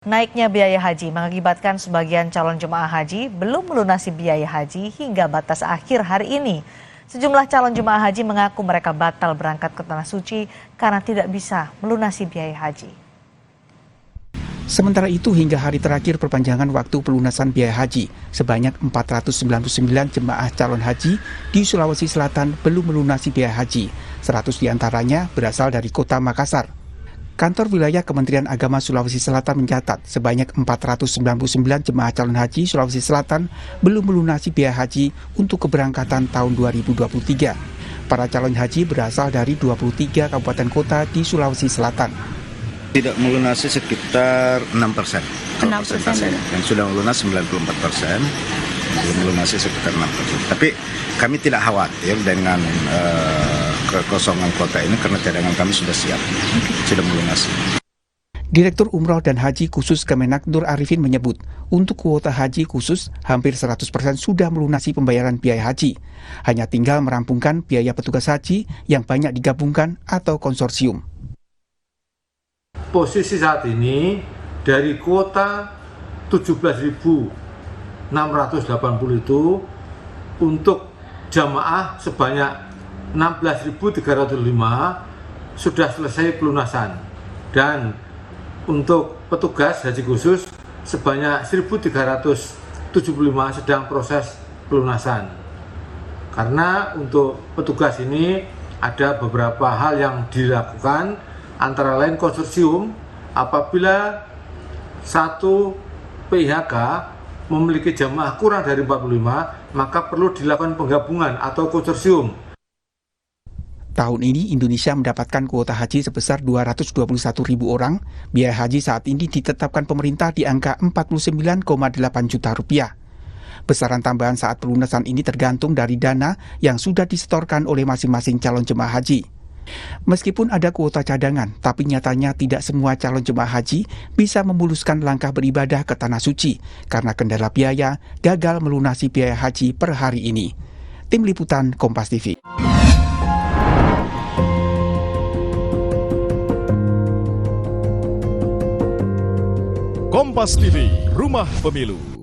Naiknya biaya haji mengakibatkan sebagian calon jemaah haji belum melunasi biaya haji hingga batas akhir hari ini. Sejumlah calon jemaah haji mengaku mereka batal berangkat ke Tanah Suci karena tidak bisa melunasi biaya haji. Sementara itu hingga hari terakhir perpanjangan waktu pelunasan biaya haji, sebanyak 499 jemaah calon haji di Sulawesi Selatan belum melunasi biaya haji. 100 diantaranya berasal dari kota Makassar. Kantor Wilayah Kementerian Agama Sulawesi Selatan mencatat sebanyak 499 jemaah calon haji Sulawesi Selatan belum melunasi biaya haji untuk keberangkatan tahun 2023. Para calon haji berasal dari 23 kabupaten kota di Sulawesi Selatan. Tidak melunasi sekitar 6%. 6%. Yang sudah melunas 94%, belum melunasi sekitar 6%. Tapi kami tidak khawatir dengan kekosongan kuota ini karena cadangan kami sudah siap, sudah melunasi. Direktur Umroh dan Haji Khusus Kemenak Nur Arifin menyebut, untuk kuota haji khusus hampir 100% sudah melunasi pembayaran biaya haji. Hanya tinggal merampungkan biaya petugas haji yang banyak digabungkan atau konsorsium. Posisi saat ini dari kuota 17.680 itu untuk jamaah sebanyak 16.305 sudah selesai pelunasan, dan untuk petugas haji khusus sebanyak 1.375 sedang proses pelunasan. Karena untuk petugas ini ada beberapa hal yang dilakukan, antara lain konsorsium. Apabila satu PIHK memiliki jamaah kurang dari 45, maka perlu dilakukan penggabungan atau konsorsium. Tahun ini Indonesia mendapatkan kuota haji sebesar 221.000 orang. Biaya haji saat ini ditetapkan pemerintah di angka 49,8 juta rupiah. Besaran tambahan saat pelunasan ini tergantung dari dana yang sudah disetorkan oleh masing-masing calon jemaah haji. Meskipun ada kuota cadangan, tapi nyatanya tidak semua calon jemaah haji bisa memuluskan langkah beribadah ke Tanah Suci karena kendala biaya gagal melunasi biaya haji per hari ini. Tim Liputan Kompas TV. Kompas TV, Rumah Pemilu.